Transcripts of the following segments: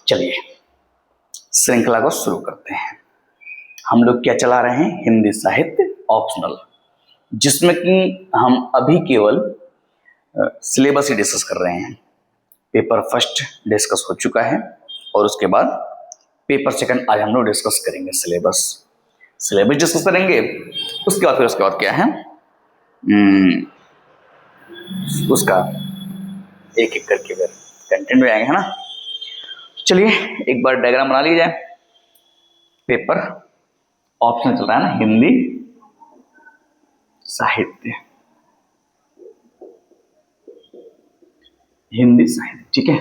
चलिए श्रृंखला को शुरू करते हैं। हम लोग क्या चला रहे हैं? हिंदी साहित्य ऑप्शनल, जिसमें कि हम अभी केवल सिलेबस ही डिस्कस कर रहे हैं। पेपर फर्स्ट डिस्कस हो चुका है और उसके बाद पेपर सेकंड आज हम लोग डिस्कस करेंगे। सिलेबस डिस्कस करेंगे, उसके बाद क्या है उसका एक एक करके फिर कंटेंट में आएंगे, है ना। चलिए एक बार डायग्राम बना लीजिए। पेपर ऑप्शन चल रहा है ना, हिंदी साहित्य, ठीक है।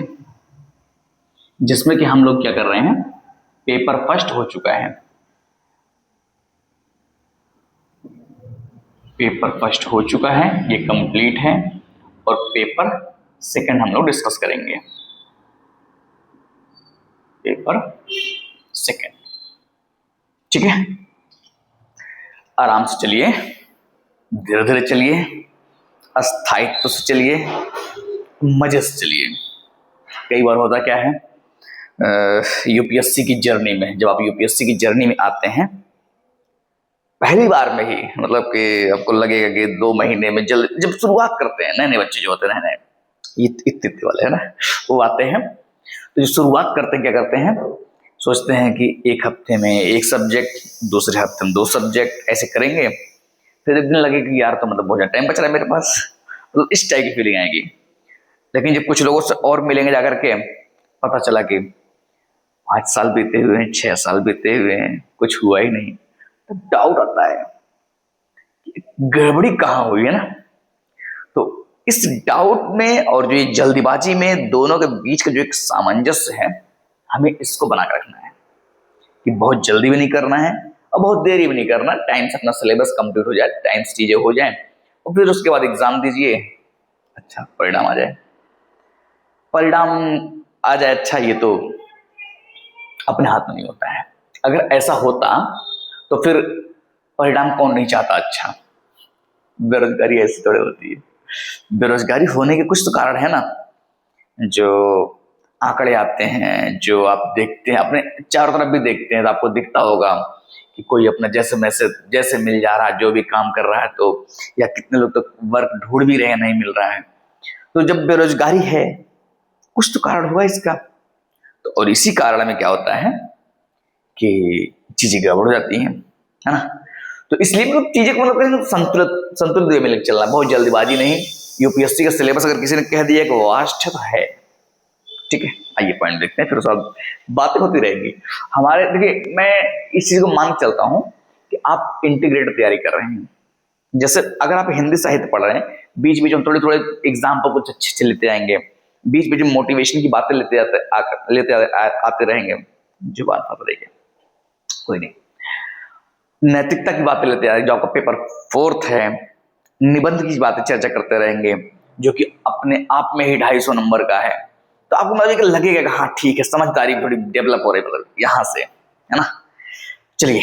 जिसमें कि हम लोग क्या कर रहे हैं, पेपर फर्स्ट हो चुका है, ये कंप्लीट है और पेपर सेकंड हम लोग डिस्कस करेंगे। पेपर सेकंड, ठीक है। आराम से चलिए, धीरे धीरे चलिए, स्थायित्व से चलिए, मजे से चलिए। कई बार होता क्या है, यूपीएससी की जर्नी में, जब आप यूपीएससी की जर्नी में आते हैं पहली बार में ही, मतलब कि आपको लगेगा कि 2 महीने में जब शुरुआत करते हैं, नए बच्चे जो होते हैं, नए इतने वाले है ना, वो आते हैं तो जो शुरुआत करते हैं क्या करते हैं, सोचते हैं कि एक हफ्ते में 1 सब्जेक्ट, दूसरे हफ्ते में 2 सब्जेक्ट, ऐसे करेंगे। फिर एक दिन लगे कि यार तो मतलब बहुत ज़्यादा टाइम बच रहा है मेरे पास, मतलब इस टाइप की फीलिंग आएगी। लेकिन जब कुछ लोगों से और मिलेंगे जाकर के, पता चला कि 5 साल बीते हुए हैं, 6 साल बीते हुए हैं, कुछ हुआ ही नहीं, तो डाउट आता है कि गड़बड़ी कहाँ हुई है ना। तो इस डाउट में और जो ये जल्दीबाजी में, दोनों के बीच का जो एक सामंजस्य है, हमें इसको बनाकर रखना है कि बहुत जल्दी भी नहीं करना है और बहुत देरी भी नहीं करना। टाइम से अपना सिलेबस कंप्लीट हो जाए, टाइम से चीजें हो जाए और फिर उसके बाद एग्जाम दीजिए, अच्छा परिणाम आ जाए। अच्छा, ये तो अपने हाथ में नहीं होता है। अगर ऐसा होता तो फिर परिणाम कौन नहीं चाहता अच्छा। बेरोजगारी ऐसी थोड़ी होती है। बेरोजगारी होने के कुछ तो कारण है ना, जो आंकड़े आते हैं, जो आप देखते हैं, अपने चारों तरफ भी देखते हैं तो आपको दिखता होगा कि कोई अपना जैसे मिल जा रहा है, जो भी काम कर रहा है, तो या कितने लोग तो वर्क ढूंढ भी रहे हैं, नहीं मिल रहा है। तो जब बेरोजगारी है, कुछ तो कारण हुआ इसका। तो और इसी कारण में क्या होता है कि चीजें गड़बड़ हो जाती हैं, है ना। तो इसलिए मतलब चीजें को मतलब संतुलित वे में लेकर चलना, बहुत जल्दीबाजी नहीं। यूपीएससी का सिलेबस अगर किसी ने कह दिया कि वास्ट है तो है, ठीक है। आइए पॉइंट देखते हैं, फिर उसके बाद बातें होती रहेंगी हमारे। देखिए मैं इस चीज को मान के चलता हूं कि आप इंटीग्रेटेड तैयारी कर रहे हैं। जैसे अगर आप हिंदी साहित्य पढ़ रहे हैं, बीच बीच में थोड़े थोड़े एग्जाम्पल कुछ अच्छे लेते जाएंगे, बीच बीच में मोटिवेशन की बातें लेते आते रहेंगे, जुबान पर रहेंगे, कोई नहीं, नैतिकता की बातें लेते आए, जो आपका पेपर 4th है, निबंध की बातें चर्चा करते रहेंगे, जो कि अपने आप में ही 250 नंबर का है। तो आपको मतलब लगेगा कि हाँ ठीक है, समझदारी थोड़ी डेवलप हो रही है, मतलब यहां से, है ना। चलिए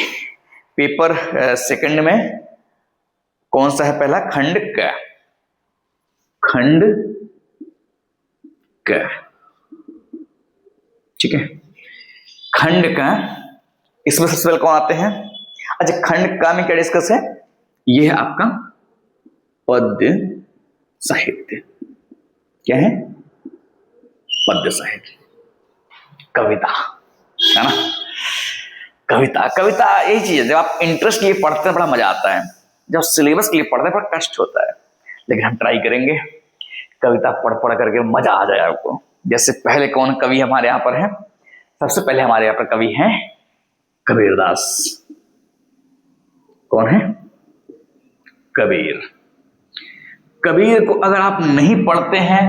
पेपर सेकंड में कौन सा है? पहला खंड क, ठीक है। खंड का, इसमें सबसे पहले कौन आते हैं? अच्छा, खंड का में क्या डिस्कस है? यह है आपका पद्य साहित्य। क्या है? पद्य साहित्य, कविता, है ना। कविता यही चीज है, जब आप इंटरेस्ट के लिए पढ़ते हैं बड़ा मजा आता है, जब सिलेबस के लिए पढ़ते हैं बड़ा कष्ट होता है। लेकिन हम ट्राई करेंगे कविता पढ़ करके मजा आ जाए आपको। जैसे पहले कौन कवि हमारे यहाँ पर है? सबसे पहले हमारे यहाँ पर कवि हैं कबीरदास। कौन है? कबीर को अगर आप नहीं पढ़ते हैं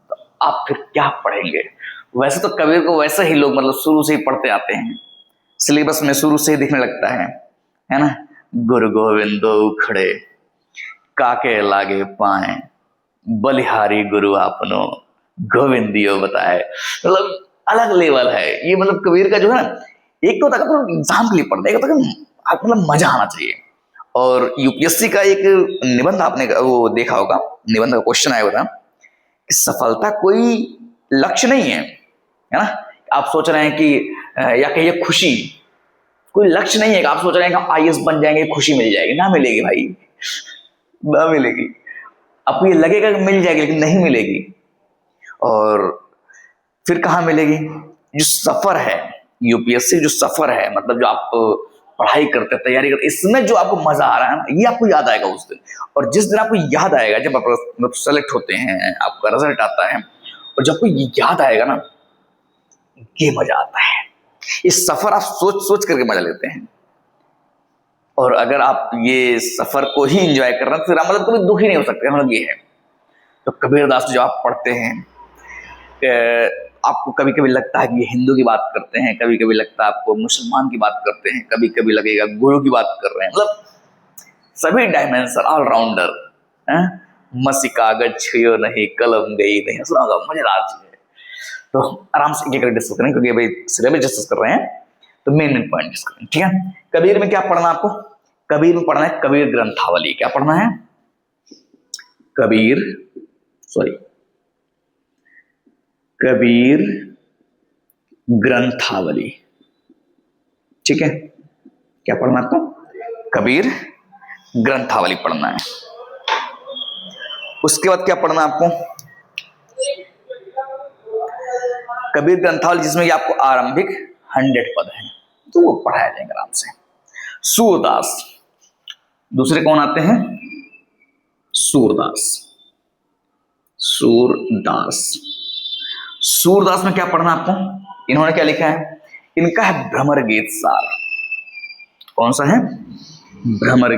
तो आप फिर क्या पढ़ेंगे? वैसे तो कबीर को वैसे ही लोग मतलब शुरू से ही पढ़ते आते हैं, सिलेबस में शुरू से ही दिखने लगता है ना। गुरु गोविंदो खड़े, काके लागे पाए, बलिहारी गुरु आपनो, गोविंदियो बताए। मतलब अलग लेवल है ये, मतलब कबीर का जो है ना, एक तो तक एग्जाम के लिए पढ़ने का आपको मतलब मजा आना चाहिए। और यूपीएससी का एक निबंध आपने वो देखा होगा, निबंध का क्वेश्चन आया होगा कि सफलता कोई लक्ष्य नहीं है, है ना। आप सोच रहे हैं कि या कहिए खुशी, कोई लक्ष्य नहीं है कि आप सोच रहे हैं कि आईएएस बन जाएंगे, खुशी मिल जाएगी, ना मिलेगी भाई, ना मिलेगी। आपको ये लगेगा कि मिल जाएगी, लेकिन नहीं मिलेगी। और फिर कहाँ मिलेगी? जो सफर है, यूपीएससी जो सफर है, मतलब जो आप पढ़ाई करते, तैयारी करते, इसमें जो आपको मजा आ रहा है ना, ये आपको याद आएगा उस दिन। और जिस दिन आपको याद आएगा, जब आप सेलेक्ट होते हैं, आपका रिजल्ट आता है, और जब आपको ये याद आएगा ना, ये मजा आता है। इस सफर आप सोच सोच करके मजा लेते हैं। और अगर आप ये सफर को ही एंजॉय कर रहे हैं, फिर आप मतलब कभी दुखी नहीं हो सकते, मतलब ये है। तो कबीरदास जो आप पढ़ते हैं, आपको कभी कभी लगता है कि ये हिंदू की बात करते हैं, कभी कभी लगता है आपको मुसलमान की बात करते हैं, कभी कभी लगेगा गुरु की बात कर रहे हैं, मतलब सभी डायमेंशन, ऑलराउंडर। मसी कागज छुयो नहीं, कलम गई नहीं, सुना होगा, मजेदार चीज है। तो आराम से एक एक डिस्कस करें, क्योंकि अभी सिलेबस डिस्कस कर रहे हैं, तो मेन पॉइंट डिस्कस करें, ठीक है। कबीर में क्या पढ़ना आपको? कबीर में पढ़ना है कबीर ग्रंथावली। क्या पढ़ना है? कबीर ग्रंथावली, ठीक है। क्या पढ़ना आपको? कबीर ग्रंथावली पढ़ना है। उसके बाद क्या पढ़ना आपको? कबीर ग्रंथावली, जिसमें आपको आरंभिक 100 पद हैं, तो वो पढ़ाया जाएगा आराम से। सूरदास, दूसरे कौन आते हैं? सूरदास। सूरदास में क्या पढ़ना आपको? इन्होंने क्या लिखा है? इनका है भ्रमर गीत सार। कौन सा है? भ्रमर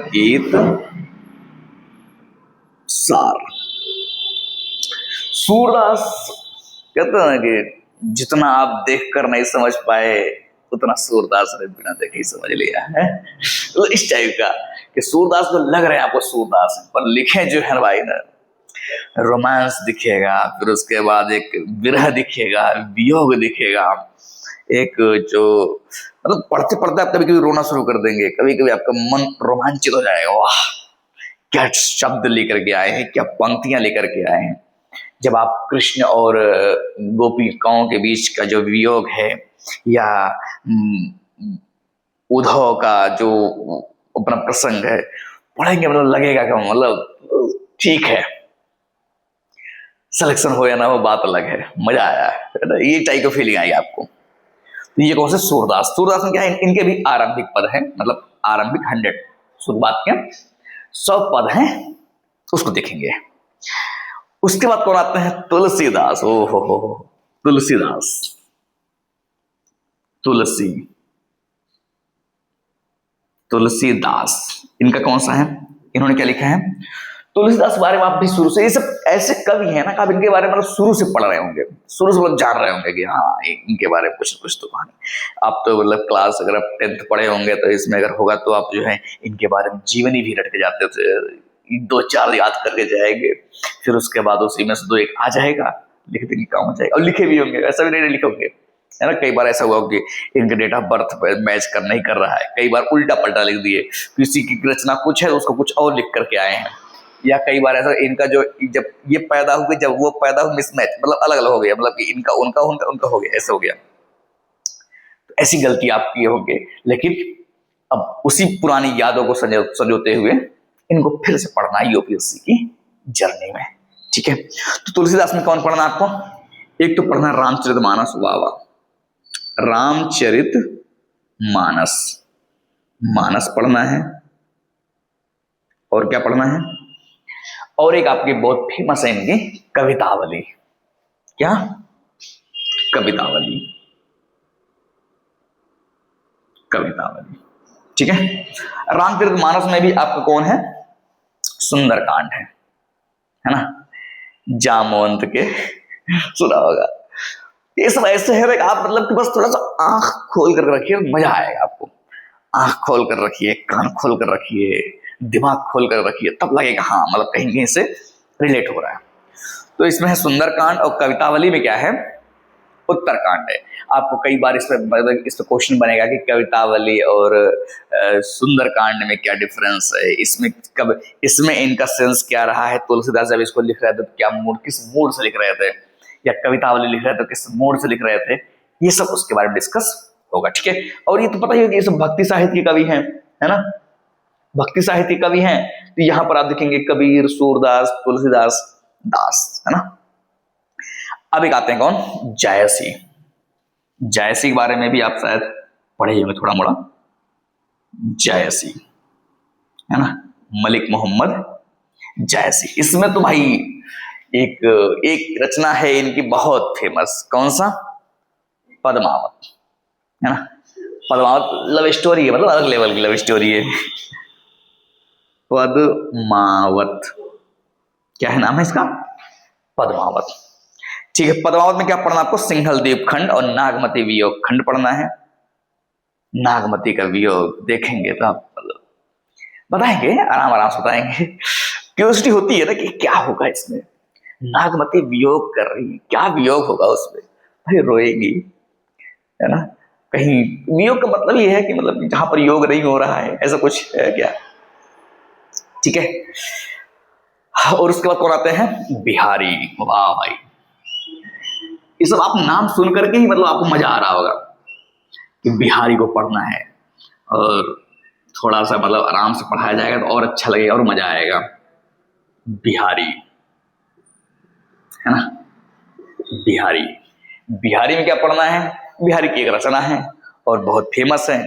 गीत सार। सूरदास कहते हैं कि जितना आप देखकर नहीं समझ पाए, उतना सूरदास ने बिना देखे ही समझ लिया है। तो इस टाइप का कि सूरदास को लग रहे हैं आपको सूरदास, पर लिखे जो है भाई ना, रोमांस दिखेगा, फिर उसके बाद एक विरह दिखेगा, वियोग दिखेगा, एक जो मतलब पढ़ते पढ़ते आप कभी कभी रोना शुरू कर देंगे, कभी कभी आपका मन रोमांचित हो जाएगा। वाह, क्या शब्द लेकर के आए हैं, क्या पंक्तियां लेकर के आए हैं। जब आप कृष्ण और गोपिकाओं के बीच का जो वियोग है, या उद्धव का जो अपना प्रसंग है पढ़ेंगे, मतलब लगेगा कि मतलब ठीक है, सिलेक्शन हो या ना हो बात अलग है, मजा आया है, ये टाइप की फीलिंग आई आपको। तो ये कौन से? सूरदास में क्या है? इनके भी आरंभिक पद है, मतलब आरंभिक 100, शुरुआत के 100 पद हैं, उसको देखेंगे। उसके बाद कौन आते हैं? तुलसीदास। ओ हो, तुलसीदास, तुलसीदास इनका कौन सा है? इन्होंने क्या लिखा है? तुलसीदास के बारे में आप भी शुरू से, ये सब ऐसे कवि हैं ना कि आप इनके बारे में मतलब शुरू से पढ़ रहे होंगे, शुरू से मतलब जान रहे होंगे कि हाँ इनके बारे में कुछ तो कहानी। आप तो मतलब क्लास अगर आप 10th पढ़े होंगे, तो इसमें अगर होगा तो आप जो है इनके बारे में जीवनी भी रट के जाते थे, 2-4 याद करके जाएंगे, फिर उसके बाद उसी में से 2-1 आ जाएगा, लिख देंगे, काम हो जाएगा। और लिखे भी होंगे, ऐसा भी नहीं लिखे होंगे, है ना। कई बार ऐसा हुआ कि इनके डेट ऑफ बर्थ पर मैच कर नहीं कर रहा है, कई बार उल्टा पलटा लिख दिए, किसी की रचना कुछ है उसको कुछ और लिख करके आए हैं, या कई बार ऐसा इनका जो जब ये पैदा हुए, जब वो पैदा हुआ, मिसमैच, मतलब अलग अलग हो गया, मतलब कि इनका उनका उनका उनका हो गया, ऐसा हो गया। तो ऐसी गलती आप किए होंगे, लेकिन अब उसी पुरानी यादों को संजोते हुए इनको फिर से पढ़ना है यूपीएससी की जर्नी में, ठीक है। तो तुलसीदास में कौन पढ़ना आपको? एक तो पढ़ना रामचरितमानस, वाह, रामचरितमानस, मानस पढ़ना है। और क्या पढ़ना है? और एक आपकी बहुत फेमस है इनकी कवितावली। क्या? कवितावली, ठीक है। रामचरितमानस में भी आपका कौन है? सुंदरकांड है ना, जामवंत के, सुना होगा। ये सब ऐसे है आप मतलब कि बस थोड़ा सा आंख खोल कर रखिए, मजा आएगा आपको। आंख खोल कर रखिए, कान खोल कर रखिए, दिमाग खोल कर रखिए, तब लगेगा हाँ मतलब कहीं कहीं से रिलेट हो रहा है। तो इसमें है सुंदरकांड, और कवितावली में क्या है? उत्तरकांड है। आपको कई बार इस पर क्वेश्चन बनेगा कि कवितावली और सुंदरकांड में क्या डिफरेंस है, इसमें इनका सेंस क्या रहा है, तुलसीदास जब इसको लिख रहे थे तो क्या मूड, किस मूड से लिख रहे थे, या कवितावली लिख रहे थे तो किस मोड से लिख रहे थे, ये सब उसके बारे में डिस्कस होगा। ठीक है, और ये तो पता ही होगा, ये सब भक्ति साहित्य के कवि हैं, है ना, भक्ति साहित्य के कवि हैं। तो यहां पर आप देखेंगे कबीर, सूरदास, तुलसीदास, दास, है ना। अब एक आते हैं कौन, जायसी। जायसी के बारे में भी आप शायद पढ़े होंगे थोड़ा मोड़ा। जायसी, है ना, मलिक मोहम्मद जायसी। इसमें तो भाई एक एक रचना है इनकी बहुत फेमस, कौन सा, पद्मावत, है ना। पद्मावत लव स्टोरी है, मतलब अलग लेवल की लव स्टोरी है। पद्मावत, क्या है नाम है इसका, पद्मावत। ठीक है, पद्मावत में क्या पढ़ना आपको, सिंहल द्वीप खंड और नागमती वियोग खंड पढ़ना है। नागमती का वियोग देखेंगे तो आप मतलब बताएंगे, आराम आराम से बताएंगे। क्यूरियोसिटी होती है ना कि क्या होगा इसमें, नागमती वियोग कर रही है, क्या वियोग होगा उसमें, भाई रोएगी, है ना। कहीं वियोग का मतलब ये है कि मतलब जहां पर योग नहीं हो रहा है, ऐसा कुछ है क्या। ठीक है, और उसके बाद कौन आते हैं, बिहारी। वाह भाई, ये सब आप नाम सुन करके ही मतलब आपको मजा आ रहा होगा कि बिहारी को पढ़ना है, और थोड़ा सा मतलब आराम से पढ़ाया जाएगा तो और अच्छा लगेगा और मजा आएगा। बिहारी, है ना, बिहारी। बिहारी में क्या पढ़ना है, बिहारी की एक रचना है और बहुत फेमस है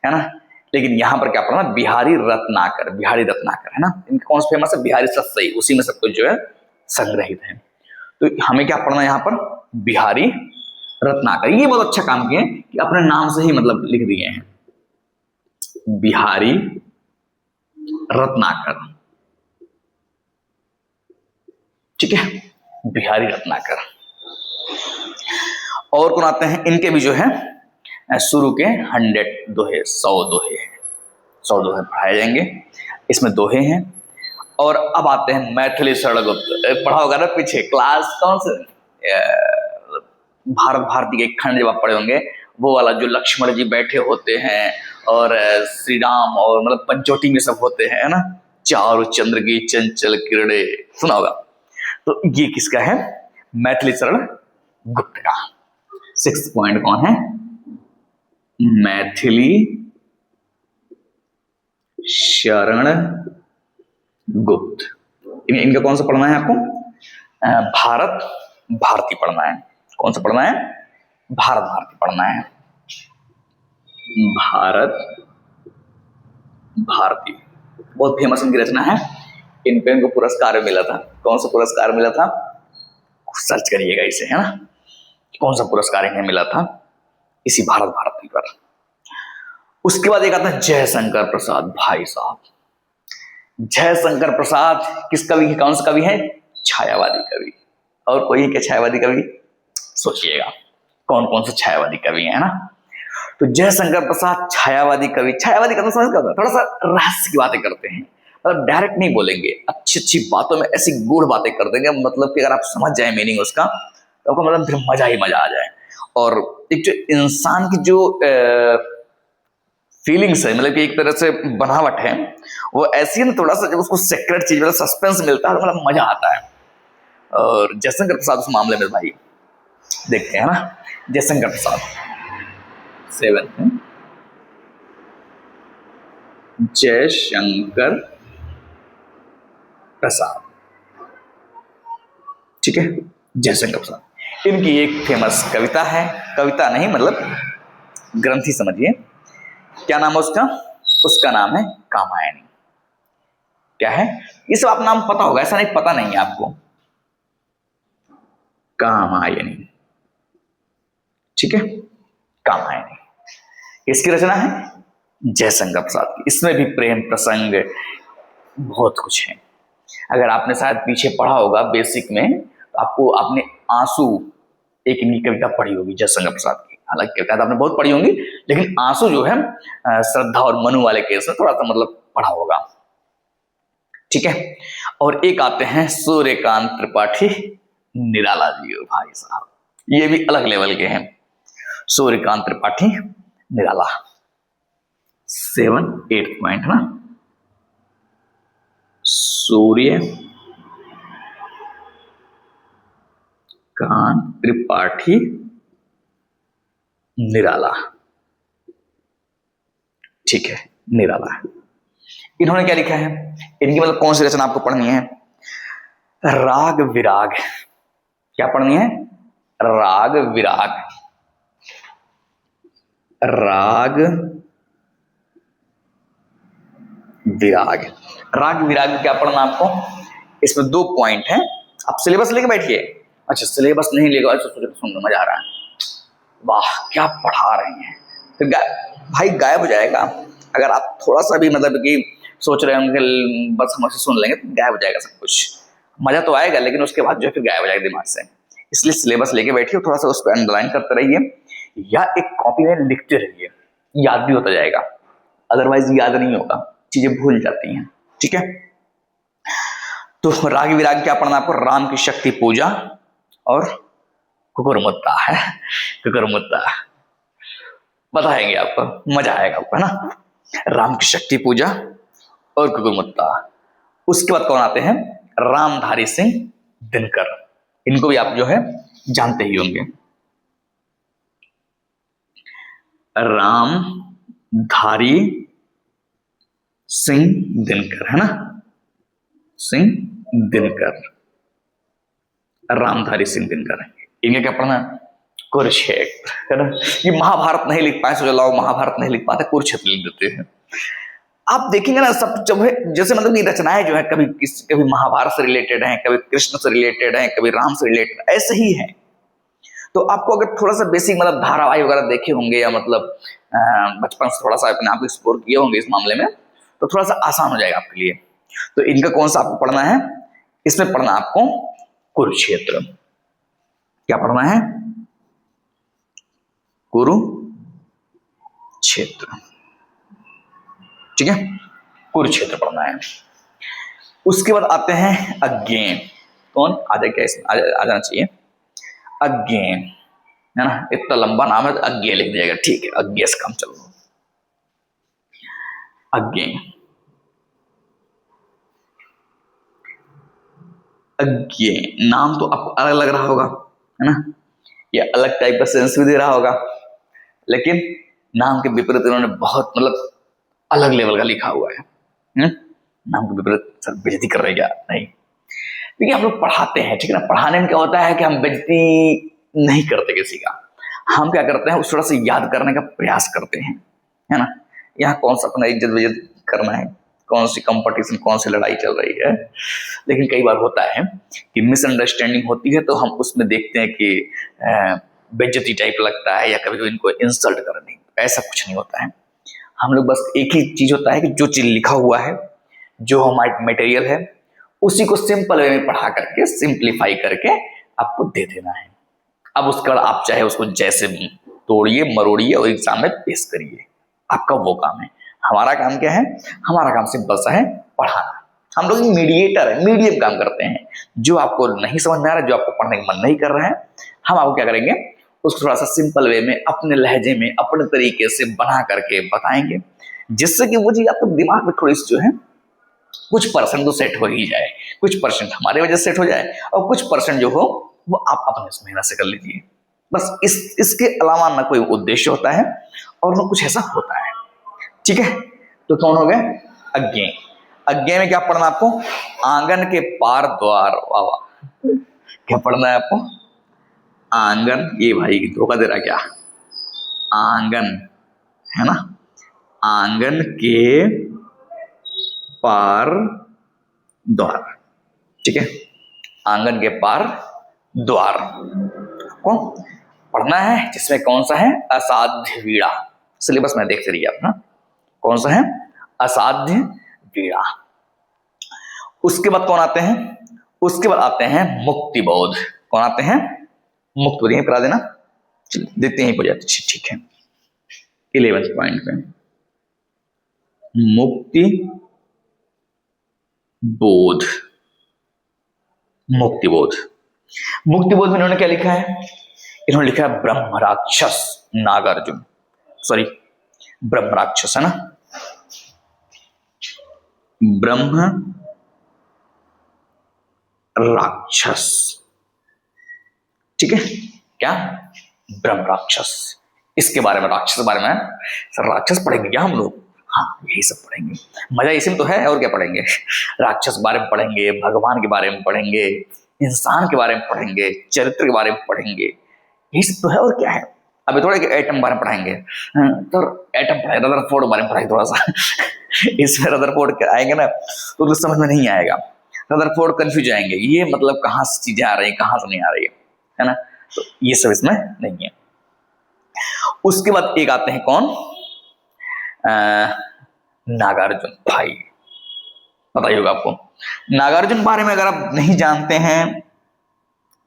ना। लेकिन यहां पर क्या पढ़ना, बिहारी रत्नाकर, बिहारी रत्नाकर, है ना। इनका कौन सा फेमस है, बिहारी सतसई, उसी में सब कुछ जो है संग्रहित है। तो हमें क्या पढ़ना है यहाँ पर, बिहारी रत्नाकर। ये बहुत अच्छा काम किए कि अपने नाम से ही मतलब लिख दिए हैं, बिहारी रत्नाकर। ठीक है, बिहारी रत्नाकर। और कौन आते हैं, इनके भी जो है शुरू के 100 दोहे, 100 दोहे, 100 दोहे पढ़ाए जाएंगे, इसमें दोहे हैं। और अब आते हैं मैथिली शरण गुप्त। पढ़ा होगा ना पीछे, क्लास कौन से, भारत भारती के एक खंड जब आप पढ़े होंगे, वो वाला जो लक्ष्मण जी बैठे होते हैं और श्री राम और मतलब पंचोटी में सब होते हैं, है ना, चारु चंद्र की चंचल किरणे, सुना होगा। तो ये किसका है, मैथिली शरण गुप्त का। 6th पॉइंट कौन है, मैथिली शरण गुप्त। इनका कौन सा पढ़ना है आपको, भारत भारती पढ़ना है। कौन सा पढ़ना है, भारत भारती पढ़ना है, भारत भारती। बहुत फेमस इनकी रचना है, इन पे इनको पुरस्कार मिला था। कौन सा पुरस्कार मिला था, सर्च करिएगा इसे, है ना, कौन सा पुरस्कार इन्हें मिला था इसी भारत भारती पर। उसके बाद एक आता है जयशंकर प्रसाद। भाई साहब, जयशंकर प्रसाद किस कवि के, कौन सा कवि है, छायावादी कवि। और कोई क्या छायावादी कवि, सोचिएगा कौन कौन से छायावादी कवि है ना। तो जयशंकर प्रसाद छायावादी कवि। छायावादी का समझ क्या, थोड़ा सा रहस्य की बातें करते हैं, मतलब डायरेक्ट नहीं बोलेंगे, अच्छी अच्छी बातों में ऐसी गूढ़ बातें कर देंगे, मतलब कि अगर आप समझ जाए मीनिंग उसका तो आपको मतलब फिर मजा ही मजा आ जाए। और एक जो इंसान की जो फीलिंग्स है, मतलब कि एक तरह से बनावट है, वो ऐसी है ना, थोड़ा सा जब उसको सीक्रेट चीज मतलब सस्पेंस मिलता है तो मतलब मजा आता है। और जयशंकर प्रसाद उस मामले में भाई देखते हैं ना, जयशंकर प्रसाद 7 है, जयशंकर प्रसाद। ठीक है, जयशंकर प्रसाद। इनकी एक फेमस कविता है, कविता नहीं मतलब ग्रंथ ही समझिए। क्या नाम है उसका, उसका नाम है कामायनी। क्या है, ये सब आप नाम पता होगा, ऐसा नहीं पता नहीं है आपको, कामायनी। ठीक है, कामायनी इसकी रचना है जयशंकर प्रसाद की। इसमें भी प्रेम प्रसंग बहुत कुछ है। अगर आपने शायद पीछे पढ़ा होगा बेसिक में, तो आपको आपने आंसू एक इनकी कविता पढ़ी होगी जयशंकर प्रसाद की। हालांकि कविता आपने बहुत पढ़ी होंगी, लेकिन आंसू जो है श्रद्धा और मनु वाले केस में थोड़ा सा मतलब पढ़ा होगा। ठीक है, और एक आते हैं सूर्यकांत त्रिपाठी निराला जी। भाई साहब, ये भी अलग लेवल के हैं, सूर्यकांत त्रिपाठी निराला। 7 8 पॉइंट ना, सूर्य कांत त्रिपाठी निराला, ठीक है, निराला। इन्होंने क्या लिखा है, इनकी मतलब कौन सी रचना आपको पढ़नी है, राग विराग। क्या पढ़नी है, राग विराग। राग विराग, राग विराग क्या पढ़ना आपको, इसमें 2 पॉइंट हैं। आप सिलेबस लेके बैठिए। अच्छा सिलेबस नहीं लेगा, अच्छा सुन मजा आ रहा है, वाह क्या पढ़ा रहे हैं, फिर भाई गायब हो जाएगा। अगर आप थोड़ा सा भी मतलब कि सोच रहे होंगे बस हम सुन लेंगे तो गायब हो जाएगा सब कुछ। मजा तो आएगा लेकिन उसके बाद जो है फिर गायब हो जाएगा दिमाग से। इसलिए सिलेबस लेके बैठिए, थोड़ा सा उस पर अंडरलाइन करते रहिए या एक कॉपी में लिखते रहिए, याद भी होता जाएगा, अदरवाइज याद नहीं होगा, चीजें भूल जाती हैं, ठीक है। तो राग विराग क्या पढ़ना आपको, राम की शक्ति पूजा और कुकुरमुत्ता है, कुकुरमुत्ता बताएंगे आपको, मजा आएगा आपको, है ना। राम की शक्ति पूजा और कुकुरमुत्ता। उसके बाद कौन आते हैं, रामधारी सिंह दिनकर। इनको भी आप जो है जानते ही होंगे। रामधारी सिंह दिनकर, है ना, सिंह दिनकर, रामधारी सिंह दिनकर। इनका क्या पढ़ना, कुरुक्षेत्र, है ना। ये महाभारत नहीं लिख पाए, सोचो लाओ महाभारत नहीं लिख पाते, कुरुक्षेत्र लिख देते हैं। आप देखेंगे ना सब जब है, जैसे मतलब ये रचनाएं जो है कभी महाभारत से रिलेटेड हैं, कभी कृष्ण से रिलेटेड हैं, कभी राम से रिलेटेड, ऐसे ही है। तो आपको अगर थोड़ा सा बेसिक मतलब धारावाहिक वगैरह देखे होंगे या मतलब बचपन से थोड़ा सा अपने आप एक्सप्लोर किए होंगे इस मामले में, तो थोड़ा सा आसान हो जाएगा आपके लिए। तो इनका कौन सा आपको पढ़ना है, इसमें पढ़ना आपको कुरुक्षेत्र। क्या पढ़ना है, कुरुक्षेत्र, ठीक है, कुरुक्षेत्र पढ़ना है। उसके बाद आते हैं अज्ञेय। कौन आ जाए, क्या इसमें आ जाना चाहिए, अज्ञेय, है ना, इतना लंबा नाम है तो अज्ञेय लिख दिएगा, ठीक है, अज्ञेय से काम चलो। अज्ञेय, अज्ञेय नाम तो आपको अलग लग रहा होगा, है ना, ये अलग टाइप का सेंस भी दे रहा होगा, लेकिन नाम के विपरीत इन्होंने बहुत मतलब अलग लेवल का लिखा हुआ है। नाम के विपरीत सर बेइज्जती कर रहे क्या, नहीं, देखिए हम लोग पढ़ाते हैं, ठीक है ना, पढ़ाने में क्या होता है कि हम बेइज्जती नहीं करते किसी का, हम क्या करते हैं उस थोड़ा सा याद करने का प्रयास करते हैं, है ना। यहाँ कौन सा अपना इज्जत विज्जत करना है, कौन सी कंपटीशन, कौन सी लड़ाई चल रही है। लेकिन कई बार होता है कि मिसअंडरस्टैंडिंग होती है तो हम उसमें देखते हैं कि बेइज्जती टाइप लगता है या कभी कभी इनको इंसल्ट करनी, ऐसा कुछ नहीं होता है। हम लोग बस एक ही चीज होता है कि जो चीज लिखा हुआ है, जो हमारा मटेरियल है, उसी को सिंपल वे में पढ़ा करके सिंप्लीफाई करके आपको दे देना है। अब उसके बाद आप चाहे उसको जैसे भी तोड़िए मरोड़िए और एग्जाम में पेश करिए, आपका वो काम है। हमारा काम क्या है, हमारा काम सिंपल सा है, पढ़ाना। हम लोग मीडिएटर है, मीडियम काम करते हैं। जो आपको नहीं समझ में आ रहा है, जो आपको पढ़ने का मन नहीं कर रहा है, हम आपको क्या करेंगे, उसको थोड़ा सा सिंपल वे में अपने लहजे में अपने तरीके से बना करके बताएंगे, जिससे कि वो चीज आपके दिमाग में थोड़ी सी जो है कुछ परसेंट तो सेट हो ही जाए, कुछ परसेंट हमारे वजह से सेट हो जाए और कुछ परसेंट जो हो वो आप अपने मेहनत से कर लीजिए। बस इसके अलावा ना कोई उद्देश्य होता है और ना कुछ ऐसा होता है, ठीक है। तो कौन हो गए, अज्ञेय। अज्ञेय में क्या पढ़ना आपको, आंगन के पार द्वार, वाह वाह, क्या पढ़ना है आपको, आंगन, ये भाई धोखा दे रहा क्या, आंगन, है ना, आंगन के पार द्वार, ठीक है, आंगन के पार द्वार को पढ़ना है, जिसमें कौन सा है, असाध्य वीणा। सिलेबस में देखते रहिए आप ना, कौन सा है, असाध्य वीणा। उसके बाद कौन आते हैं, उसके बाद आते हैं मुक्तिबोध। कौन आते हैं, मुक्तिबोध, यहीं पर आ देना, देखते हैं हो जाते, ठीक है। 11 पॉइंट पे मुक्ति बोध, मुक्तिबोध। मुक्तिबोध में इन्होंने क्या लिखा है, इन्होंने लिखा है ब्रह्म राक्षस नागार्जुन, सॉरी ब्रह्म राक्षस, है ना, ब्रह्म राक्षस ठीक है, क्या? ब्रह्म राक्षस। इसके बारे में, राक्षस के बारे में, सर राक्षस पढ़ेंगे क्या हम लोग? हाँ, यही सब पढ़ेंगे, मजा इसी में तो है, और क्या पढ़ेंगे? राक्षस के बारे में पढ़ेंगे, भगवान के बारे में पढ़ेंगे, इंसान के बारे में पढ़ेंगे, चरित्र के बारे में पढ़ेंगे, यही सब तो है, और क्या है? अभी थोड़ा एटम बारे में पढ़ाएंगे, तो एटम पढ़ाएंगे, रदरफोर्ड बारे में पढ़ाएंगे थोड़ा सा। इसमें रदरफोर्ड आएंगे ना तो कुछ समझ में नहीं आएगा, रदरफोर्ड कंफ्यूज आएंगे, ये मतलब कहाँ से चीजें आ रही है, कहाँ से नहीं आ रही है ना, तो ये सब इसमें नहीं है। उसके बाद एक आते हैं कौन? नागार्जुन भाई, बताइए होगा आपको। नागार्जुन बारे में अगर आप नहीं जानते हैं,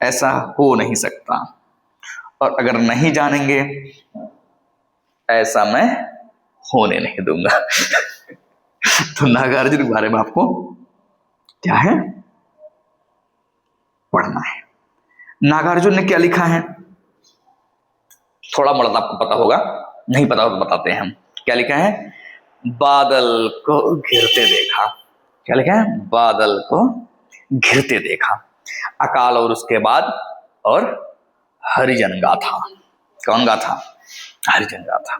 ऐसा हो नहीं सकता, और अगर नहीं जानेंगे ऐसा मैं होने नहीं दूंगा। तो नागार्जुन के बारे में आपको क्या है? पढ़ना है। नागार्जुन ने क्या लिखा है? थोड़ा मोड़ा आपको पता होगा, नहीं पता हो तो बताते हैं हम। क्या लिखा है? बादल को घिरते देखा। क्या लिखा है? बादल को घिरते देखा, अकाल और उसके बाद, और हरिजन गाथा। कौन गाथा? हरिजन गाथा।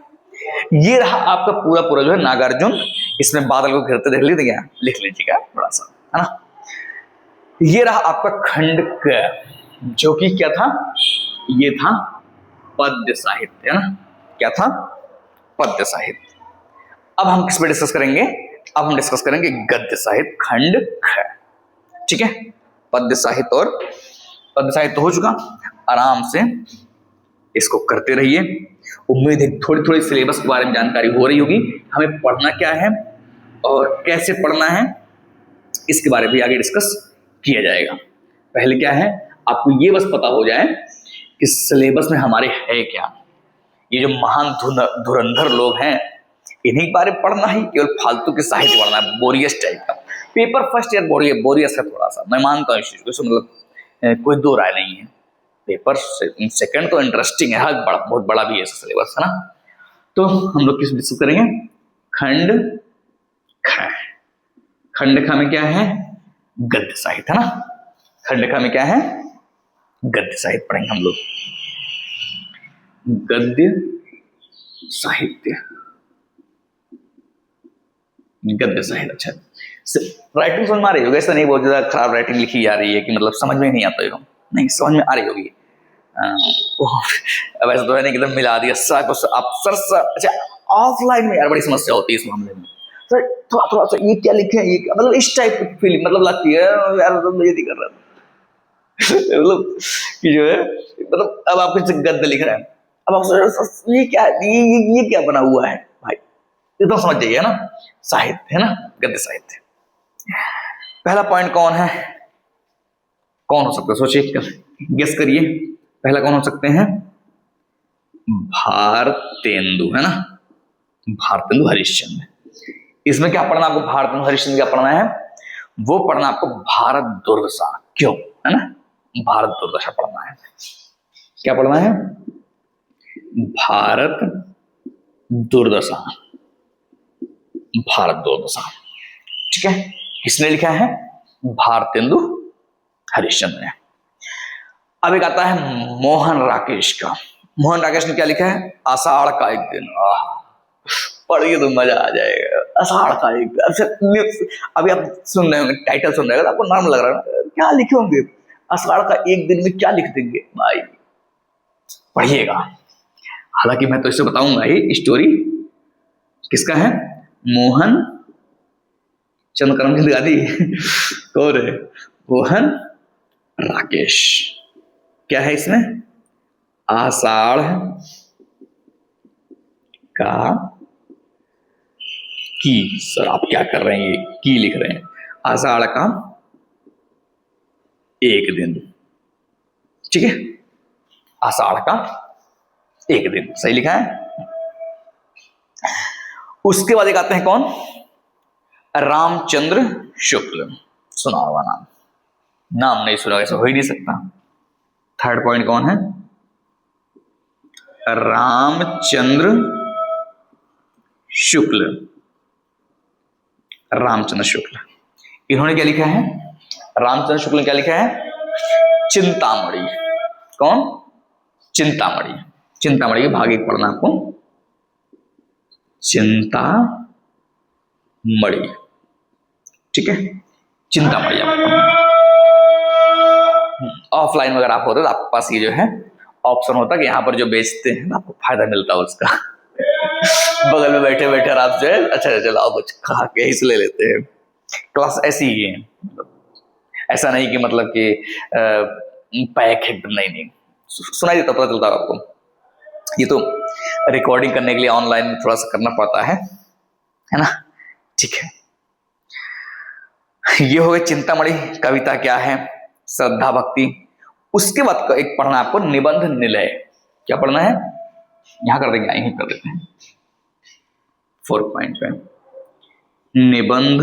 ये रहा आपका पूरा पूरा जो है नागार्जुन। इसमें बादल को घिरते देख लीजिए, लिख लीजिएगा थोड़ा सा, है ना। ये रहा आपका खंड क, जो कि क्या था? ये था पद्य साहित्य, है ना। क्या था? पद्य साहित्य। अब हम किस पे डिस्कस करेंगे? अब हम डिस्कस करेंगे गद्य साहित्य, खंड ख। ठीक है, पद्य साहित्य और पद्य साहित्य हो चुका, आराम से इसको करते रहिए। उम्मीद है थोड़ी थोड़ी सिलेबस के बारे में जानकारी हो रही होगी, हमें पढ़ना क्या है और कैसे पढ़ना है, इसके बारे में भी आगे डिस्कस किया जाएगा। पहले क्या है, आपको ये बस पता हो जाए कि सिलेबस में हमारे है क्या। ये जो महान धुरंधर लोग हैं, इन्हीं के बारे में पढ़ना ही, केवल फालतू के साहित्य पढ़ना है, बोरियस टाइप का। पेपर फर्स्ट ईयर बोरियस है थोड़ा सा, मैं मानता हूँ इस चीज को, मतलब कोई दो राय नहीं है। पेपर सेकंड तो इंटरेस्टिंग है, बहुत बड़ा भी है सिलेबस, है ना। तो हम लोग किस डिस्कस करेंगे? खंड ख। खंड ख में क्या है? गद्य साहित्य, है ना। खंड ख में क्या है? गद्य साहित्य पढ़ेंगे हम लोग। गद्य साहित्य, गद्य साहित्य। अच्छा, राइटिंग समझ में आ रही होगी, ऐसा नहीं बहुत ज्यादा खराब राइटिंग लिखी जा रही है कि मतलब समझ में नहीं आता है, नहीं, समझ में आ रही होगी। अब ऐसा तो है नहीं कि एकदम मिला दिया आप सर। अच्छा, ऑफलाइन में यार बड़ी समस्या होती है इस मामले में। सर थोड़ा थोड़ा सा ये क्या लिखे हैं, ये क्या, मतलब इस टाइप की फीलिंग मतलब लगती है यार, ये नहीं कर रहा मतलब कि जो है, मतलब अब आप कुछ गद्य लिख रहे हैं, अब आप ये क्या, ये क्या बना हुआ है भाई, ये तो समझ जाइए, है ना। साहित्य, है ना, गद्य साहित्य। पहला पॉइंट कौन है? कौन हो सकता है? सोचिए, गेस करिए, पहला कौन हो सकते हैं? भारतेंदु, है ना। भारतेंदु हरिश्चंद्र। इसमें क्या पढ़ना आपको? भारतेंदु हरिश्चंद्र क्या पढ़ना है? वो पढ़ना आपको भारत दुर्दशा, क्यों, है ना, भारत दुर्दशा पढ़ना है। क्या पढ़ना है? भारत दुर्दशा, भारत दुर्दशा। ठीक है, किसने लिखा है? भारतेंदु हरिश्चंद्र ने। अब एक आता है मोहन राकेश का। मोहन राकेश ने क्या लिखा है? आषाढ़ का एक दिन। पढ़िए तो मजा आ जाएगा। आषाढ़ का एक दिन। अच्छा, अभी आप सुन रहे होंगे, टाइटल सुन रहे हो, आपको नाम लग रहा है, क्या लिखे होंगे? आषाढ़ का एक दिन में क्या लिख देंगे भाई, पढ़िएगा। हालांकि मैं तो इसे बताऊंगा ही, स्टोरी किसका है? मोहन चंद्र करमचंद गांधी। कौन है? मोहन राकेश। क्या है इसमें? आषाढ़ का की। सर आप क्या कर रहे हैं, ये की लिख रहे हैं। आषाढ़ का एक दिन, ठीक है, आषाढ़ का एक दिन, सही लिखा है। उसके बाद एक आते हैं कौन? रामचंद्र शुक्ल। सुना होगा नाम, नाम नहीं सुना ऐसा हो ही नहीं सकता। थर्ड पॉइंट कौन है? रामचंद्र शुक्ल। रामचंद्र शुक्ल, इन्होंने क्या लिखा है? रामचंद्र शुक्ल ने क्या लिखा है? चिंतामणि। कौन? चिंतामणि। चिंतामणि के भाग एक पढ़ना आपको, चिंतामणि, ठीक है, चिंतामणि आपको। ऑफलाइन वगैरह आप होते तो आपके पास ये जो है ऑप्शन होता कि यहाँ पर जो बेचते हैं आपको फायदा मिलता है उसका। बगल में बैठे बैठे आप जो है अच्छा चलो आओ कुछ खा के ही ले लेते हैं। क्लास ऐसी ही है, ऐसा नहीं कि मतलब कि पैक एकदम, नहीं सुनाई देता, पता चलता है आपको। ये तो रिकॉर्डिंग करने के लिए ऑनलाइन थोड़ा सा करना पड़ता है ना, ठीक है। ये हो गई चिंतामणि। कविता क्या है? श्रद्धा भक्ति। उसके बाद एक पढ़ना आपको निबंध निलय। क्या पढ़ना है? यहां कर देंगे, यहीं कर देते हैं 4 पॉइंट पे, निबंध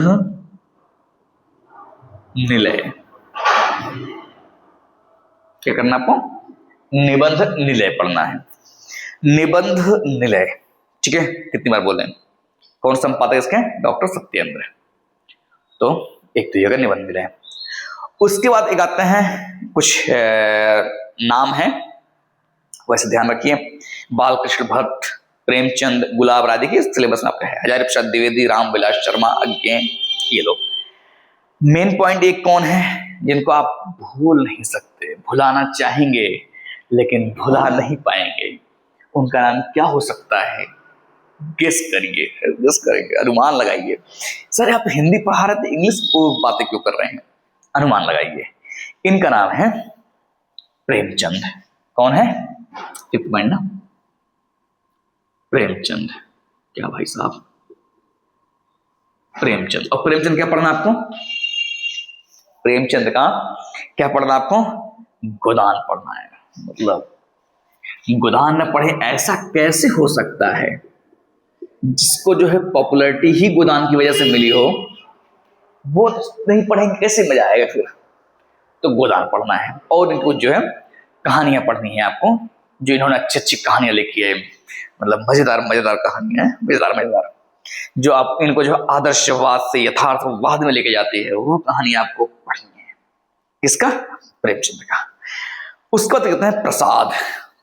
निलय। क्या करना आपको? निबंध निलय पढ़ना है। निबंध निलय, ठीक है। कितनी बार बोले? कौन संपादक इसके? डॉक्टर सत्येंद्र। तो एक तो ये निबंध निलय। उसके बाद एक आते हैं कुछ नाम है, वैसे ध्यान रखिए। बालकृष्ण भट्ट, प्रेमचंद, गुलाब राय, देखिए सिलेबस में आपका है। हजारी प्रसाद द्विवेदी, रामविलास शर्मा, अज्ञे, ये लोग। मेन पॉइंट एक कौन है जिनको आप भूल नहीं सकते, भुलाना चाहेंगे लेकिन भुला नहीं पाएंगे, उनका नाम क्या हो सकता है? गेस करिए, गेस करेंगे, अनुमान लगाइए। सर आप हिंदी पढ़ा रहे थे, इंग्लिश को बातें क्यों कर रहे हैं? अनुमान लगाइए। इनका नाम है प्रेमचंद। कौन है? 5th पॉइंट ना, प्रेमचंद। क्या भाई साहब, प्रेमचंद। और प्रेमचंद क्या पढ़ना आपको? प्रेमचंद का क्या पढ़ना आपको? गोदान पढ़ना है। मतलब गोदान न पढ़े ऐसा कैसे हो सकता है? जिसको जो है पॉपुलैरिटी ही गोदान की वजह से मिली हो, वो नहीं पढ़ेंगे कैसे मजा आएगा फिर? तो गोदान पढ़ना है। और इनको जो है कहानियां पढ़नी है आपको, जो इन्होंने अच्छी अच्छी कहानियां लिखी है, मतलब मजेदार मजेदार कहानियां, मजेदार, जो आप इनको जो आदर्शवाद से यथार्थवाद में लेके जाती है, वो कहानी आपको पढ़नी है। किसका? प्रेमचंद का। उसका तो कहते हैं प्रसाद।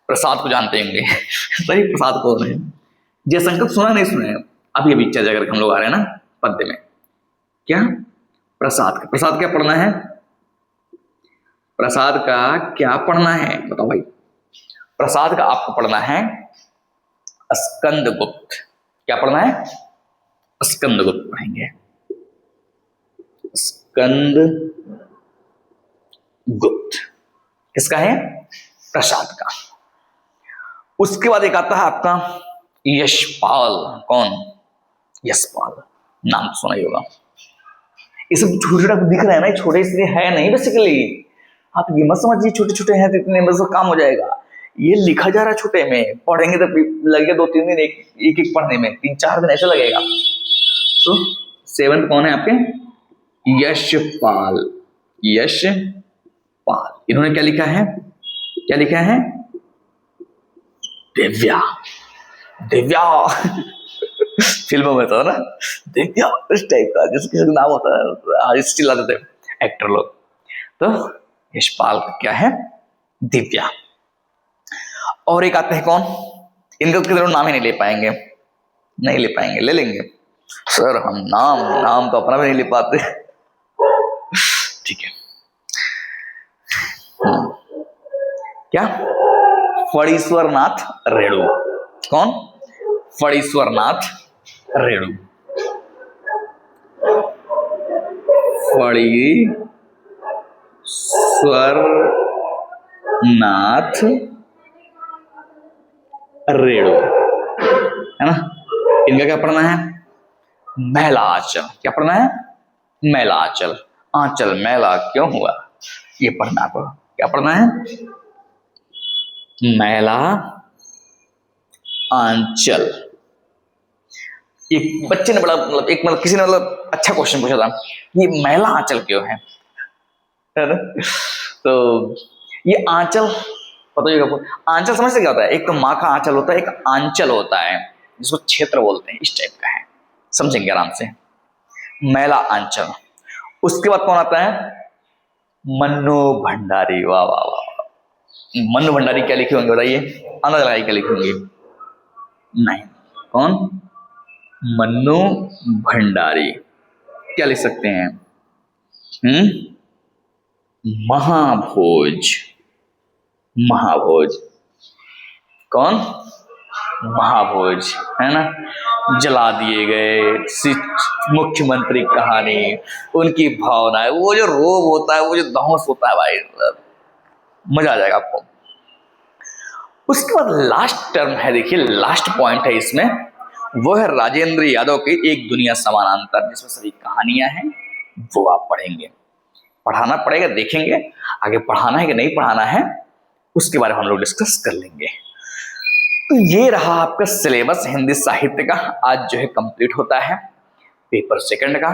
प्रसाद को जानते होंगे। सही, प्रसाद कौन है? जयशंकर सुना नहीं सुना? अभी अभी चर्चा करके हम लोग आ रहे हैं ना पद्य में। क्या? प्रसाद का। प्रसाद क्या पढ़ना है? प्रसाद का क्या पढ़ना है बताओ भाई? प्रसाद का आपको पढ़ना है स्कंदगुप्त। क्या पढ़ना है? स्कंदगुप्त पढ़ेंगे। स्कंदगुप्त किसका है? प्रसाद का। उसके बाद एक आता है आपका यशपाल। कौन? यशपाल, नाम तो सुना ही होगा। ये सब छोटे छोटे दिख रहे हैं ना, छोटे इसलिए है नहीं बेसिकली। आप ये मत समझिए छोटे छोटे हैं तो इतने बस काम हो जाएगा। ये लिखा जा रहा है छोटे में, पढ़ेंगे तो लगेगा 2-3 दिन एक एक पढ़ने में, 3-4 दिन ऐसा लगेगा। तो 7th कौन है आपके? यशपाल। यशपाल। इन्होंने क्या लिखा है? क्या लिखा है? दिव्या। दिव्या। फिल्मों में तो ना दिव्या इस टाइप का, जिस किसी का नाम होता है, इस चिल्लाते थे एक्टर लोग। तो यशपाल का क्या है? दिव्या। और एक आते हैं कौन? इनका किधर नाम ही नहीं ले पाएंगे, नहीं ले पाएंगे, ले लेंगे सर हम नाम तो अपना भी नहीं ले पाते। ठीक है। क्या? फणीश्वरनाथ रेणु। कौन? फणीश्वरनाथ रेणु। फणीश्वरनाथ रेणु है ना। इनका क्या पढ़ना है? मैला आंचल। क्या पढ़ना है? मैला आंचल। आंचल मैला क्यों हुआ, ये पढ़ना आपको। क्या पढ़ना है? मैला आंचल। एक बच्चे ने बड़ा मतलब किसी ने अच्छा क्वेश्चन पूछा था, ये मैला आंचल क्यों है ना? तो ये आंचल पता ही होगा। आंचल समझते क्या होता है? एक तो माँ का आंचल होता है, एक आंचल होता है जिसको क्षेत्र बोलते हैं, इस टाइप का है, समझेंगे आराम से। मैला आंचल। उसके बाद कौन आता है? मन्नू भंडारी। वाह वाह वाह। मन्नू भंडारी क्या लिखे होंगे बताइए, अंदाजा लगाइए क्या लिखे होंगे। नहीं, कौन? मन्नू भंडारी। क्या लिख सकते हैं? महाभोज। महाभोज कौन? महाभोज, है ना। जला दिए गए मुख्यमंत्री कहानी, उनकी भावनाएं, वो जो रोब होता है, वो जो दहोस होता है भाई, मजा आ जाएगा आपको। उसके बाद लास्ट टर्म है, देखिए लास्ट पॉइंट है इसमें, वो है राजेंद्र यादव की एक दुनिया समानांतर, जिसमें सभी कहानियां हैं, वो आप पढ़ेंगे। पढ़ाना पड़ेगा, देखेंगे आगे पढ़ाना है कि नहीं पढ़ाना है, उसके बारे में हम लोग डिस्कस कर लेंगे। तो ये रहा आपका सिलेबस हिंदी साहित्य का, आज जो है कंप्लीट होता है पेपर सेकंड का।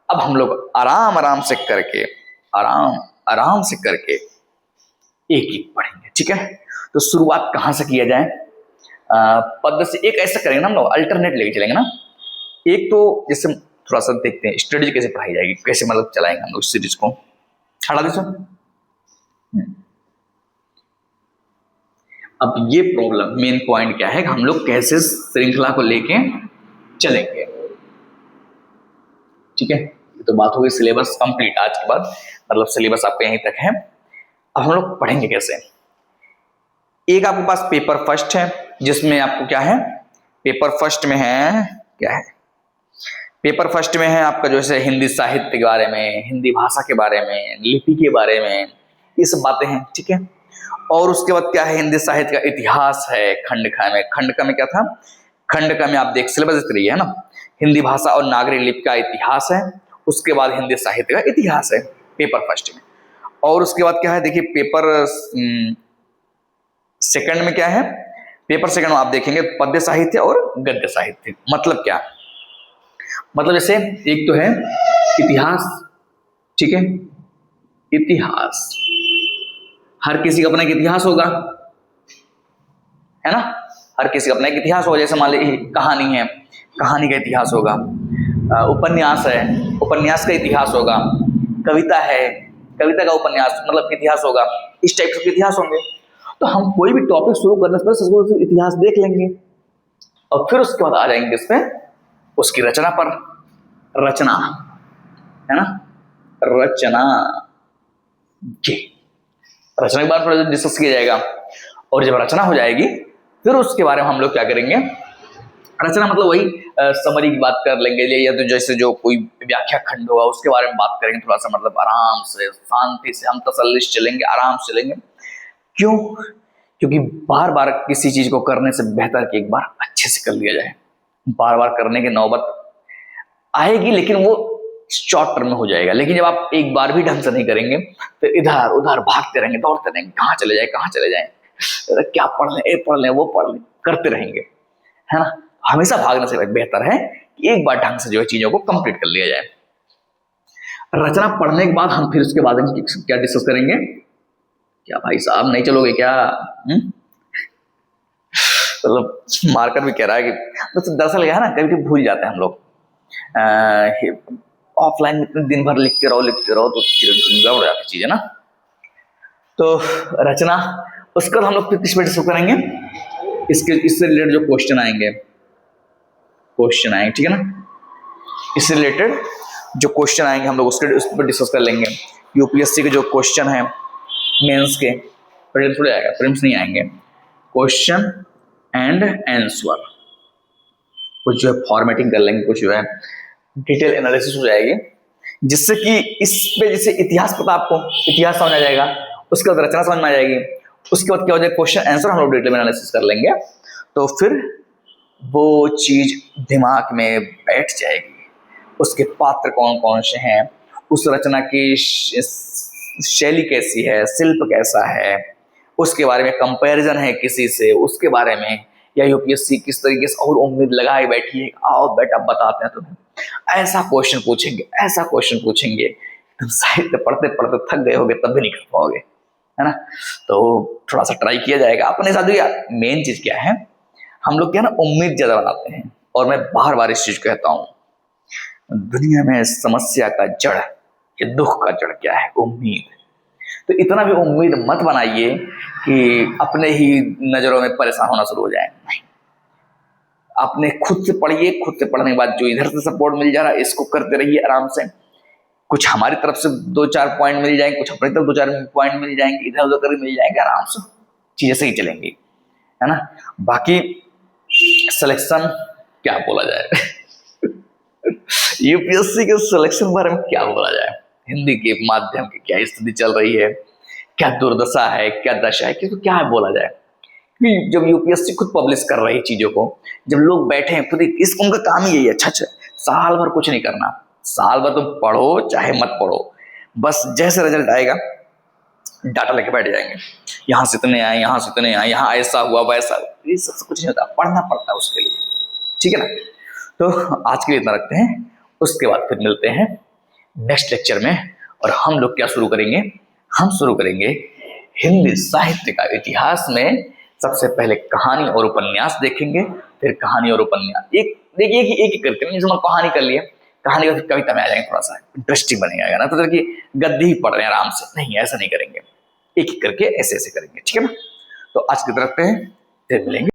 अब हम लोग आराम आराम से करके, आराम आराम से करके एक एक पढ़ेंगे, ठीक है। तो शुरुआत कहाँ से किया जाए? पद से एक ऐसा करेंगे ना हम लोग, अल्टरनेट लेके चलेंगे ना। एक तो जैसे थोड़ा सा देखते हैं स्टडी कैसे पढ़ाई जाएगी, कैसे मतलब चलाएंगे हम लोग सीरीज को। हटा दे सो। अब ये प्रॉब्लम मेन पॉइंट क्या है कि हम लोग कैसे श्रृंखला को लेके चलेंगे, ठीक है। तो बात हो गई सिलेबस कंप्लीट आज के बाद, मतलब सिलेबस आपका यहीं तक है। अब हम लोग पढ़ेंगे कैसे। एक आपके पास पेपर फर्स्ट है, जिसमें आपको क्या है, पेपर फर्स्ट में है क्या है, पेपर फर्स्ट में है आपका जो है हिंदी साहित्य के बारे में, हिंदी भाषा के बारे में, लिपि के बारे में, ये सब बातें हैं, ठीक है। और उसके बाद क्या है, हिंदी साहित्य का इतिहास है खंड ख में। खंड क में क्या था, खंड क में आप देख सिलेबस इस तरह है ना, हिंदी भाषा और नागरिक लिपि का इतिहास है, उसके बाद हिंदी साहित्य का इतिहास है पेपर फर्स्ट में। और उसके बाद क्या है, देखिए पेपर सेकंड में क्या है, पेपर सेकंड में आप देखेंगे पद्य साहित्य और गद्य साहित्य। मतलब क्या, मतलब जैसे एक तो है इतिहास, ठीक है, इतिहास, हर किसी का अपना एक इतिहास होगा, है ना, हर किसी का अपना एक इतिहास होगा। जैसे मान लीजिए कहानी है, कहानी का इतिहास होगा, उपन्यास है, उपन्यास का इतिहास होगा, कविता है, कविता का उपन्यास मतलब इतिहास होगा, इस टाइप के इतिहास होंगे। तो हम कोई भी टॉपिक शुरू करने से पहले इतिहास देख लेंगे, और फिर उसके बाद आ जाएंगे इस पे उसकी रचना पर। रचना है ना, रचना जी, रचना के बारे में डिस्कस किया जाएगा। और जब रचना हो जाएगी फिर उसके बारे में हम लोग क्या करेंगे, रचना मतलब वही समरी की बात कर लेंगे, या तो जैसे जो कोई व्याख्या खंड होगा उसके बारे में बात करेंगे, थोड़ा सा मतलब आराम से शांति से हम तसल्ली से चलेंगे, आराम से चलेंगे। क्यों? क्योंकि बार बार किसी चीज को करने से बेहतर कि एक बार अच्छे से कर लिया जाए। बार बार करने की नौबत आएगी, लेकिन वो शॉर्ट टर्म में हो जाएगा। लेकिन जब आप एक बार भी ढंग से नहीं करेंगे तो इधर उधर भागते रहेंगे, दौड़ते रहेंगे, कहाँ चले जाए कहाँ चले जाए, क्या पढ़ लें, ये पढ़ लें, वो पढ़ लें, करते रहेंगे, है ना। हमेशा भागने से बेहतर है कि एक बार ढंग से जो है चीजों को कंप्लीट कर लिया जाए। रचना पढ़ने के बाद हम फिर उसके बाद क्या डिस्कस करेंगे। क्या भाई साहब नहीं चलोगे क्या? मतलब मार्कर भी कह रहा है कि तो दरअसल क्या है ना, कभी कभी भूल जाते हैं हम लोग। ऑफलाइन में दिन भर लिखते रहो तो गड़बड़ जाती चीज है ना। तो रचना, उसके बाद हम लोग किस पे डिस्कस करेंगे, इससे रिलेटेड जो क्वेश्चन आएंगे, ठीक है ना, इससे रिलेटेड जो क्वेश्चन आएंगे हम लोग उस पर डिस्कस कर लेंगे। यूपीएससी के जो क्वेश्चन है मेंस के, प्रीलिम्स थोड़े आएगा, प्रीलिम्स नहीं आएंगे, क्वेश्चन एंड आंसर, कुछ जो है फॉर्मेटिंग कर लेंगे, कुछ जो है डिटेल एनालिसिस हो जाएगी, जिससे कि इस पे जैसे इतिहास पता आपको, इतिहास समझ आ जाएगा, उसके बाद रचना समझ में आ जाएगी, उसके बाद क्या हो जाएगा क्वेश्चन आंसर हम लोग डिटेल एनालिसिस कर लेंगे, तो फिर वो चीज दिमाग में बैठ जाएगी। उसके पात्र कौन कौन से हैं, उस रचना की शैली कैसी है, शिल्प कैसा है, उसके बारे में कंपैरिजन है किसी से, उसके बारे में, या यूपीएससी किस तरीके से और उम्मीद लगाए बैठी है, आओ बेटा बताते हैं तुम्हें, ऐसा क्वेश्चन पूछेंगे, ऐसा क्वेश्चन पूछेंगे, तुम साहित्य पढ़ते पढ़ते थक गए होगे तब भी नहीं कर पाओगे, है ना। तो थोड़ा सा ट्राई किया जाएगा अपने साथ। मेन चीज क्या है, हम लोग क्या ना उम्मीद ज्यादा बनाते हैं, और मैं बार बार इस चीज कहता हूं, दुनिया में समस्या का जड़, ये दुख का जड़ क्या है, उम्मीद। तो इतना भी उम्मीद मत बनाइए कि अपने ही नजरों में परेशान होना शुरू हो जाए। नहीं, अपने खुद से पढ़िए, खुद से पढ़ने के बाद जो इधर से सपोर्ट मिल जा रहा है इसको करते रहिए आराम से। कुछ हमारी तरफ से 2-4 पॉइंट मिल जाएंगे, कुछ अपनी तरफ 2-4 पॉइंट मिल जाएंगे, इधर उधर करके मिल जाएंगे, आराम से चीजें सही चलेंगी, है ना। बाकी सिलेक्शन क्या बोला जाए यूपीएससी के सिलेक्शन बारे में क्या बोला जाए। हिंदी के माध्यम की क्या स्थिति चल रही है, क्या दुर्दशा है, क्या दशा है, किसको क्या है बोला जाए। कि जब यूपीएससी खुद पब्लिश कर रही है चीजों को, जब लोग बैठे हैं खुद इस उनका काम ही यही है, अच्छा साल भर कुछ नहीं करना, साल भर तुम पढ़ो चाहे मत पढ़ो, बस जैसे रिजल्ट आएगा डाटा लेके बैठ जाएंगे, यहाँ से इतने आए, यहाँ से इतने आए, यहाँ ऐसा हुआ वैसा, ये सब कुछ नहीं होता, पढ़ना पड़ता है उसके लिए, ठीक है ना। तो आज के लिए इतना रखते हैं, उसके बाद फिर मिलते हैं नेक्स्ट लेक्चर में। और हम लोग क्या शुरू करेंगे, हम शुरू करेंगे हिंदी साहित्य का इतिहास में सबसे पहले कहानी और उपन्यास देखेंगे, फिर कहानी और उपन्यास एक देखिए कि एक करके नहीं, जैसे कहानी कर लिए, कहानी का फिर कविता में आ जाएंगे, थोड़ा सा इंटरेस्टिंग बनेगा ना, तो गद्दी ही पढ़ रहे हैं आराम से, नहीं ऐसा नहीं करेंगे, एक एक करके ऐसे ऐसे करेंगे, ठीक है ना। तो आज की तरफ रखते हैं, फिर मिलेंगे।